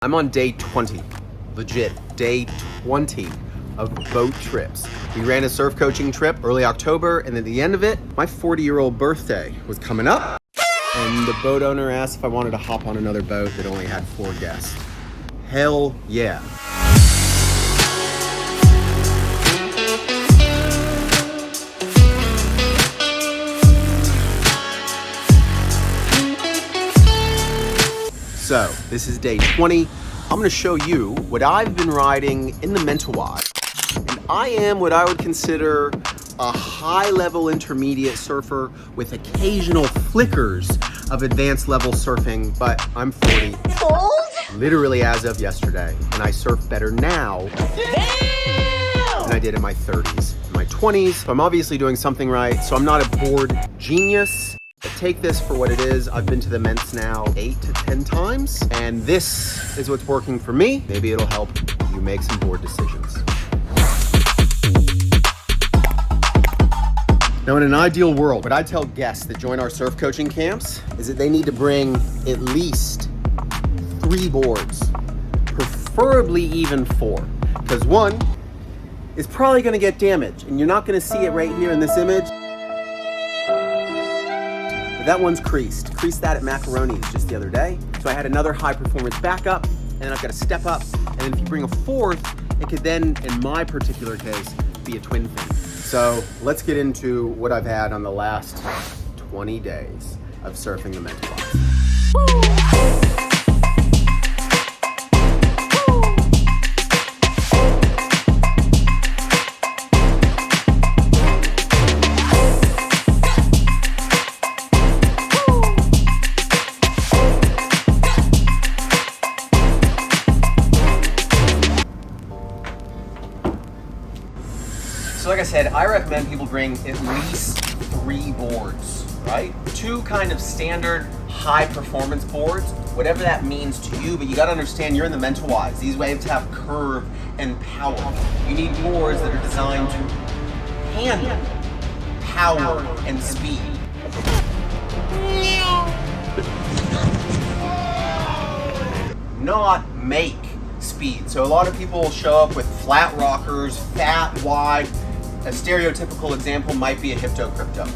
I'm on day 20, legit, day 20 of boat trips. We ran a surf coaching trip early October, and at the end of it, my 40-year-old birthday was coming up, and the boat owner asked if I wanted to hop on another boat that only had 4 guests. Hell yeah. So, this is day 20. I'm gonna show you what I've been riding in the Mentawais. And I am what I would consider a high-level intermediate surfer with occasional flickers of advanced level surfing, but I'm 40. Old? Literally as of yesterday. And I surf better now than I did in my 30s, in my 20s. So I'm obviously doing something right. So I'm not a board genius. But take this for what it is. I've been to the Ments now 8 to 10 times, and this is what's working for me. Maybe it'll help you make some board decisions. Now, in an ideal world, what I tell guests that join our surf coaching camps is that they need to bring at least 3 boards, preferably even 4, because one is probably gonna get damaged, and you're not gonna see it right here in this image. But that one's creased. Creased that at Macaroni's just the other day. So I had another high performance backup, and then I've got to step up. And then if you bring a 4th, it could then, in my particular case, be a twin fin. So let's get into what I've had on the last 20 days of surfing the Mentawais. So like I said, I recommend people bring at least 3 boards, right? 2 kind of standard high performance boards, whatever that means to you, but you gotta understand you're in the Mentawais. These waves have curve and power. You need boards that are designed to handle power and speed. Not make speed. So a lot of people will show up with flat rockers, fat, wide. A stereotypical example might be a Hypto Crypto.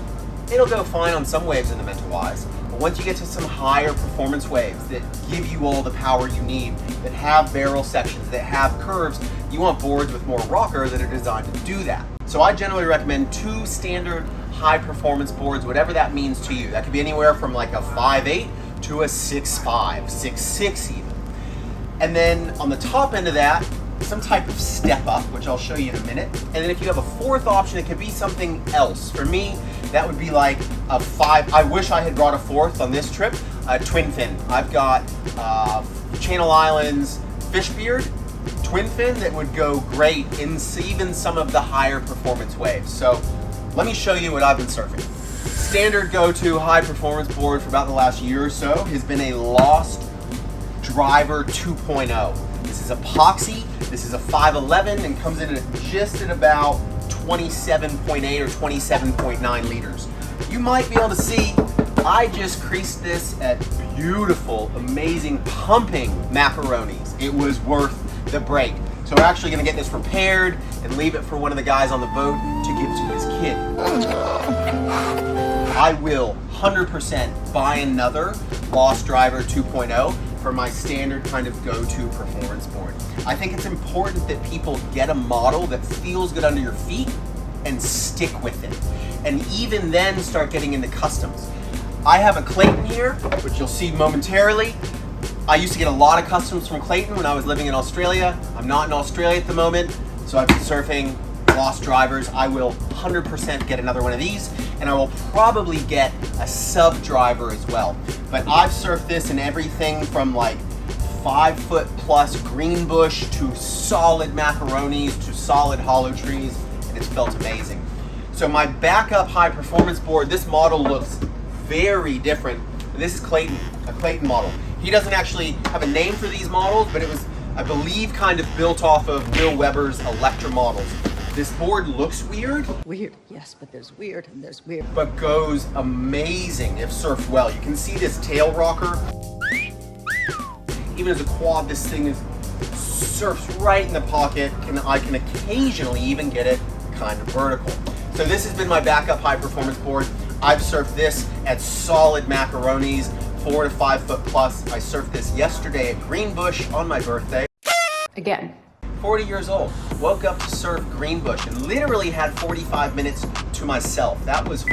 It'll go fine on some waves in the Mentawais, but once you get to some higher performance waves that give you all the power you need, that have barrel sections, that have curves, you want boards with more rocker that are designed to do that. So I generally recommend 2 standard high performance boards, whatever that means to you. That could be anywhere from like a 5'8" to a 6'5", 6'6" even. And then on the top end of that, some type of step up, which I'll show you in a minute. And then if you have a 4th option, it could be something else. For me, that would be like a 5, I wish I had brought a 4th on this trip, a twin fin. I've got Channel Islands Fishbeard twin fin that would go great in even some of the higher performance waves. So let me show you what I've been surfing. Standard go-to high performance board for about the last year or so has been a Lost Driver 2.0. This is epoxy, this is a 5'11", and comes in at just at about 27.8 or 27.9 liters. You might be able to see, I just creased this at beautiful, amazing, pumping Macaroni's. It was worth the break. So we're actually gonna get this repaired and leave it for one of the guys on the boat to give to his kid. I will 100% buy another Lost Driver 2.0 for my standard kind of go-to performance board. I think it's important that people get a model that feels good under your feet and stick with it. And even then start getting into customs. I have a Clayton here, which you'll see momentarily. I used to get a lot of customs from Clayton when I was living in Australia. I'm not in Australia at the moment, so I've been surfing Lost Drivers. I will 100% get another one of these, and I will probably get a sub driver as well. But I've surfed this in everything from like 5-foot plus green bush to solid Macaroni's to solid hollow trees, and it's felt amazing. So my backup high performance board, this model looks very different. This is Clayton, a Clayton model. He doesn't actually have a name for these models, but it was, I believe, kind of built off of Will Weber's Electra models. This board looks weird. Weird, yes, but there's weird and there's weird. But goes amazing if surfed well. You can see this tail rocker. Even as a quad, this thing is surfs right in the pocket, and I can occasionally even get it kind of vertical. So this has been my backup high performance board. I've surfed this at solid macaronis, 4 to 5 foot plus. I surfed this yesterday at Greenbush on my birthday. Again. 40 years old, woke up to surf Greenbush and literally had 45 minutes to myself. That was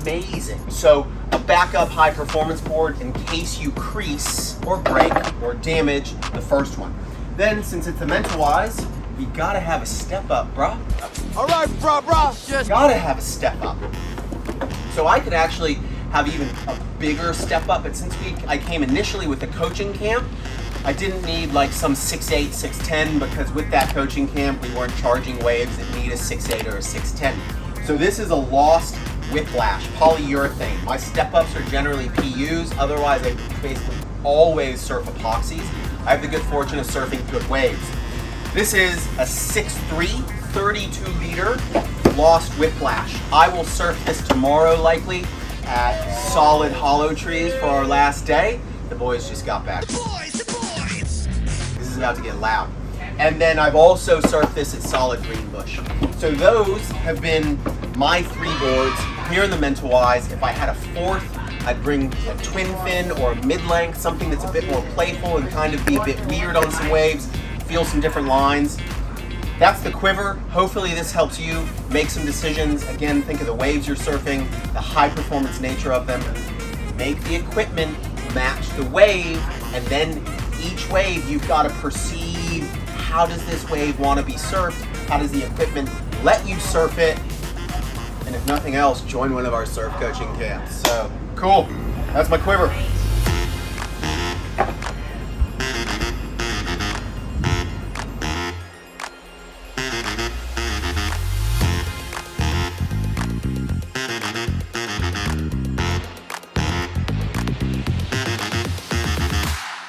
amazing. So a backup high performance board in case you crease or break or damage the first one. Then since it's the Mentawais, you gotta have a step up, bruh. All right, bruh. Just gotta have a step up. So I could actually have even a bigger step up, but since I came initially with the coaching camp, I didn't need like some 6'8", 6'10", because with that coaching camp, we weren't charging waves that need a 6'8" or a 6'10". So this is a lost whiplash, polyurethane. My step-ups are generally PUs, otherwise I basically always surf epoxies. I have the good fortune of surfing good waves. This is a 6'3", 32-liter lost whiplash. I will surf this tomorrow likely at Solid Hollow Trees for our last day. The boys just got back. This is about to get loud. And then I've also surfed this at Solid Greenbush. So those have been my 3 boards here in the Mentawais. If I had a 4th, I'd bring a twin fin or a mid-length, something that's a bit more playful and kind of be a bit weird on some waves, feel some different lines. That's the Quiver. Hopefully this helps you make some decisions. Again, think of the waves you're surfing, the high performance nature of them. Make the equipment match the wave, and then each wave you've got to perceive, how does this wave want to be surfed? How does the equipment let you surf it? And if nothing else, join one of our surf coaching camps. So, cool. That's my Quiver.